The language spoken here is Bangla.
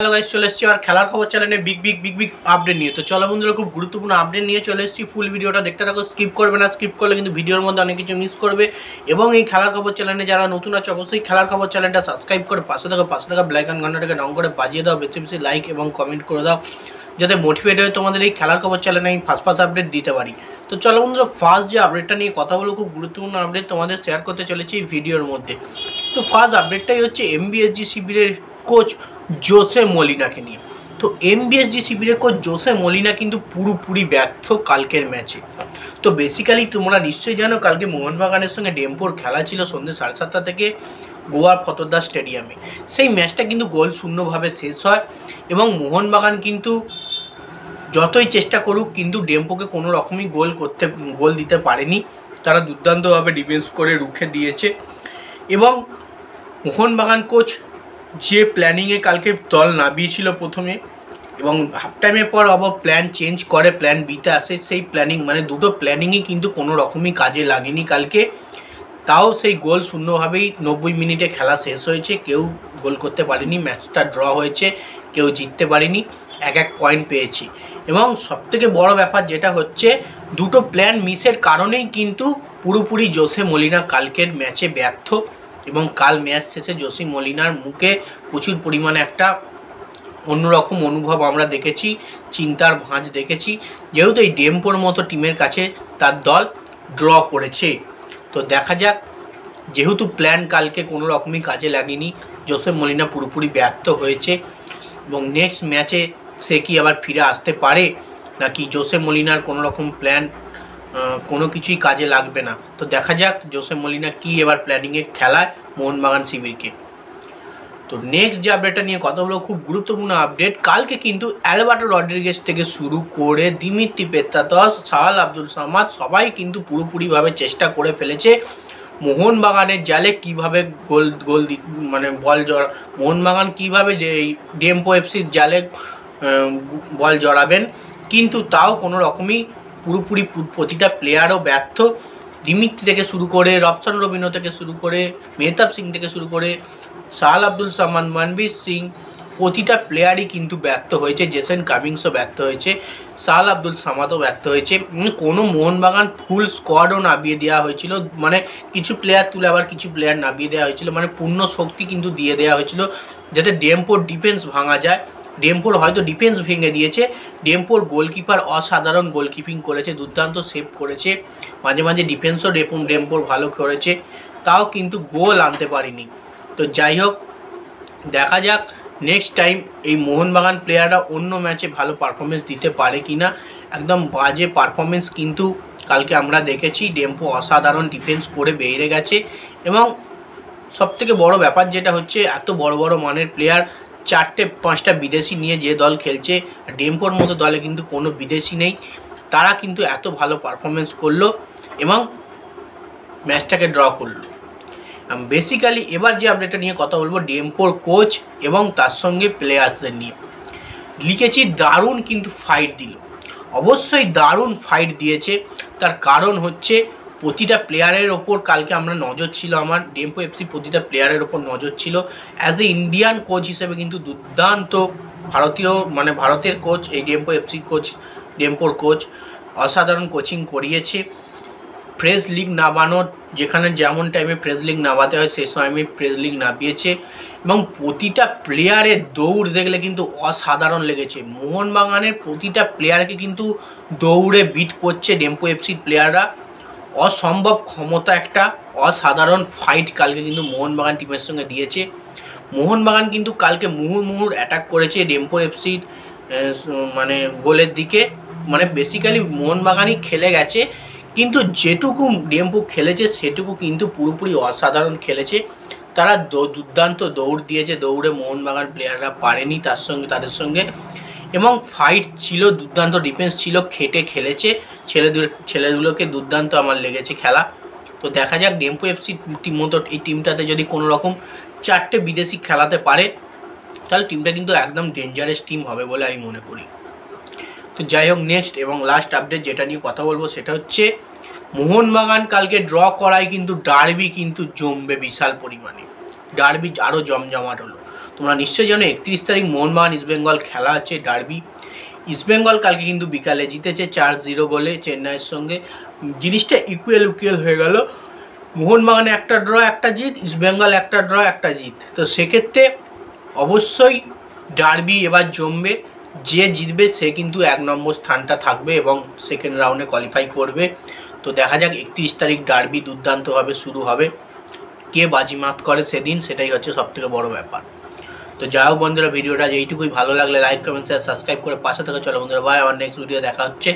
হ্যালো গাইস, চলে এসেছি আর খেলার খবর চ্যানেলে বিগ আপডেট নিয়ে। তো চলো বন্ধুরা, খুব গুরুত্বপূর্ণ আপডেট নিয়ে চলে এসেছি। ফুল ভিডিওটা দেখতে থাকো, স্কিপ করবে না। স্কিপ করলে কিন্তু ভিডিওর মধ্যে অনেক কিছু মিস করবে। এবং এই খেলার খবর চ্যানেলে যারা নতুন আছে অবশ্যই খেলার খবর চ্যানেলটা সাবস্ক্রাইব করে পাশে থাকা বেল আইকন ঘন্টাটাকে ডাউন করে বাজিয়ে দাও। বেশি বেশি লাইক এবং কমেন্ট করে দাও, যাতে মোটিভেট হয়ে তোমাদের এই খেলার খবর চ্যানেলে আমি ফার্স্ট আপডেট দিতে পারি। তো চলো বন্ধুরা, ফার্স্ট যে আপডেটটা নিয়ে কথা বলবো, খুব গুরুত্বপূর্ণ আপডেট তোমাদের শেয়ার করতে চলেছি এই ভিডিওর মধ্যে। তো ফার্স্ট আপডেটটাই হচ্ছে এমবিএসজি শিবিরের কোচ জোসে মলিনাকে নিয়ে। তো এমবিএসজি শিবিরের কোচ জোসে মলিনা কিন্তু পুরোপুরি ব্যর্থ কালকের ম্যাচে। তো বেসিক্যালি তোমরা নিশ্চয়ই জানো, কালকে মোহনবাগানের সঙ্গে ডেম্পোর খেলা ছিল সন্ধ্যে 7:30 থেকে গোয়ার ফতোরদাস স্টেডিয়ামে। সেই ম্যাচটা কিন্তু গোল শূন্যভাবে শেষ হয় এবং মোহনবাগান কিন্তু যতই চেষ্টা করুক কিন্তু ডেম্পোকে কোনো রকমই গোল দিতে পারেনি। তারা দুর্দান্তভাবে ডিফেন্স করে রুখে দিয়েছে এবং মোহনবাগান কোচ যে প্ল্যানিংয়ে কালকে দল নামিয়েছিল প্রথমে এবং হাফ টাইমের পর আবার প্ল্যান চেঞ্জ করে প্ল্যান বিতে আসে, সেই প্ল্যানিং মানে দুটো প্ল্যানিংই কিন্তু কোনো রকমই কাজে লাগেনি কালকে। তাও সেই গোল শূন্যভাবেই 90 মিনিটে খেলা শেষ হয়েছে, কেউ গোল করতে পারেনি, ম্যাচটা ড্র হয়েছে, কেউ জিততে পারেনি, এক পয়েন্ট পেয়েছি। এবং সবথেকে বড় ব্যাপার যেটা হচ্ছে, দুটো প্ল্যান মিসের কারণেই কিন্তু পুরোপুরি জোসে মলিনা কালকের ম্যাচে ব্যর্থ। এবং কাল ম্যাচ শেষে জোসে মলিনার মুখে প্রচুর পরিমাণে একটা অন্যরকম অনুভব আমরা দেখেছি, চিন্তার ভাঁজ দেখেছি, যেহেতু এই ডেম্পোর মতো টিমের কাছে তার দল ড্র করেছে। তো দেখা যাক, যেহেতু প্ল্যান কালকে কোনো রকমই কাজে লাগেনি, জোসে মলিনা পুরোপুরি ব্যর্থ হয়েছে এবং নেক্সট ম্যাচে সে কি আবার ফিরে আসতে পারে, নাকি জোসে মলিনার কোনো রকম প্ল্যান কোনো কিছুই কাজে লাগবে না। তো দেখা যাক জোসে মলিনা কি এবার প্ল্যানিংয়ে খেলায় মোহনবাগান শিবিরকে। তো নেক্সট যে আপডেটটা নিয়ে কথা বলবো, খুব গুরুত্বপূর্ণ আপডেট। কালকে কিন্তু অ্যালবার্টো রড্রিগেজ থেকে শুরু করে দিমিত্রি পেত্রাতস, সাহাল আব্দুল সামাদ সবাই কিন্তু পুরোপুরিভাবে চেষ্টা করে ফেলেছে মোহনবাগানের জালে কীভাবে গোল মানে বল মোহনবাগান কীভাবে যে ডেম্পো এফসির জালে বল জড়াবেন, কিন্তু তাও কোনো রকমই পুরোপুরি প্রতিটা প্লেয়ারও ব্যর্থ। দিমিত্রি থেকে শুরু করে রবসান রবিনো থেকে শুরু করে মেহতাব সিং থেকে শুরু করে সাহাল আব্দুল সামাদ, মনবীর সিং, প্রতিটা প্লেয়ারই কিন্তু ব্যর্থ হয়েছে। জেসন কামিংসও ব্যর্থ হয়েছে, সাহাল আব্দুল সামাদও ব্যর্থ হয়েছে। কোনো মোহনবাগান ফুল স্কোয়াডও নামিয়ে দেওয়া হয়েছিল, মানে কিছু প্লেয়ার তুলে আবার কিছু প্লেয়ার নামিয়ে দেওয়া হয়েছিল, মানে পূর্ণ শক্তি কিন্তু দিয়ে দেওয়া হয়েছিল যাতে ডেম্পোর ডিফেন্স ভাঙা যায়। ডেম্পোর হয়তো ডিফেন্স ভেঙে দিয়েছে, ডেম্পোর গোলকিপার অসাধারণ গোলকিপিং করেছে, দুর্দান্ত সেভ করেছে, মাঝে মাঝে ডিফেন্সও ডেম্পোর ভালো করেছে, তাও কিন্তু গোল আনতে পারিনি। তো যাই হোক, দেখা যাক নেক্সট টাইম এই মোহনবাগান প্লেয়াররা অন্য ম্যাচে ভালো পারফরমেন্স দিতে পারে কি না। একদম বাজে পারফরমেন্স কিন্তু কালকে আমরা দেখেছি, ডেম্পো অসাধারণ ডিফেন্স করে বেরিয়ে গেছে। এবং সবথেকে বড় ব্যাপার যেটা হচ্ছে, এত বড় বড় মানের প্লেয়ার, 4-5টা বিদেশি নিয়ে যে দল খেলছে, ডেম্পোর মতো দলে কিন্তু কোনো বিদেশি নেই, তারা কিন্তু এত ভালো পারফরমেন্স করলো এবং ম্যাচটাকে ড্র করলো। বেসিক্যালি এবার যে আপডেটটা নিয়ে কথা বলবো, ডেম্পোর কোচ এবং তার সঙ্গে প্লেয়ারদের নিয়ে লিখেছি। দারুণ কিন্তু ফাইট দিল, অবশ্যই দারুণ ফাইট দিয়েছে। তার কারণ হচ্ছে প্রতিটা প্লেয়ারের ওপর কালকে আমরা নজর ছিল, আমার ডেম্পো এফসি প্রতিটা প্লেয়ারের ওপর নজর ছিল। অ্যাজ এ ইন্ডিয়ান কোচ হিসেবে কিন্তু দুর্দান্ত ভারতের কোচ, এই ডেম্পো এফসি কোচ, ডেম্পোর কোচ অসাধারণ কোচিং করিয়েছে। প্রেস লিগ নামানোর, যেখানে যেমন টাইমে প্রেস লিগ নামাতে হয় সেই সময় প্রেস লিগ নামিয়েছে এবং প্রতিটা প্লেয়ারের দৌড় দেখলে কিন্তু অসাধারণ লেগেছে। মোহনবাগানের প্রতিটা প্লেয়ারকে কিন্তু দৌড়ে বিট করছে ডেম্পো এফসির প্লেয়াররা, অসম্ভব ক্ষমতা, একটা অসাধারণ ফাইট কালকে কিন্তু মোহনবাগান টিমের সঙ্গে দিয়েছে। মোহনবাগান কিন্তু কালকে মুহুর্মুহুর অ্যাটাক করেছে ডেম্পো এফসির মানে গোলের দিকে, মানে বেসিক্যালি মোহনবাগানই খেলে গেছে, কিন্তু যেটুকু ডেম্পো খেলেছে সেটুকু কিন্তু পুরোপুরি অসাধারণ খেলেছে। তারা দুর্দান্ত দৌড় দিয়েছে, দৌড়ে মোহনবাগান প্লেয়াররা পারেনি তাদের সঙ্গে। এবং ফাইট ছিল, দুর্দান্ত ডিফেন্স ছিল, খেটে খেলেছে ছেলেগুলোকে, দুর্দান্ত আমার লেগেছে খেলা। তো দেখা যাক ডেম্পো এফসি মতো এই টিমটাতে যদি কোনো রকম 4টে বিদেশি খেলাতে পারে, তাহলে টিমটা কিন্তু একদম ডেঞ্জারাস টিম হবে বলে আমি মনে করি। তো যাই হোক, নেক্সট এবং লাস্ট আপডেট যেটা নিয়ে কথা বলবো সেটা হচ্ছে, মোহনবাগান কালকে ড্র করায় কিন্তু ডার্বি কিন্তু জমবে বিশাল পরিমাণে, ডার্বি আরও জমজমাট হলো। তোমরা নিশ্চয়ই জানো 31 তারিখ মোহনবাগান ইস্টবেঙ্গল খেলা আছে ডার্বি। ইস্টবেঙ্গল কালকে কিন্তু বিকালে জিতেছে 4-0 গোলে চেন্নাইয়ের সঙ্গে। জিনিসটা ইকুয়াল হয়ে গেল, মোহনবাগানে একটা ড্র একটা জিত, ইস্টবেঙ্গল একটা ড্র একটা জিত। তো সেক্ষেত্রে অবশ্যই ডার্বি এবার জমবে, যে জিতবে সে কিন্তু 1 নম্বর স্থানটা থাকবে এবং সেকেন্ড রাউন্ডে কোয়ালিফাই করবে। তো দেখা যাক 31 তারিখ ডার্বি দুর্দান্তভাবে শুরু হবে, কে বাজিমাত করে সেদিন, সেটাই হচ্ছে সবথেকে বড় ব্যাপার। তো যাই হোক বন্ধুরা, ভিডিওটা এইটুকুই, ভালো লাগলে লাইক কমেন্ট শেয়ার সাবস্ক্রাইব করে পাশে থাকা। চলো বন্ধুরা, বাই, আমার নেক্সট ভিডিও দেখা হচ্ছে।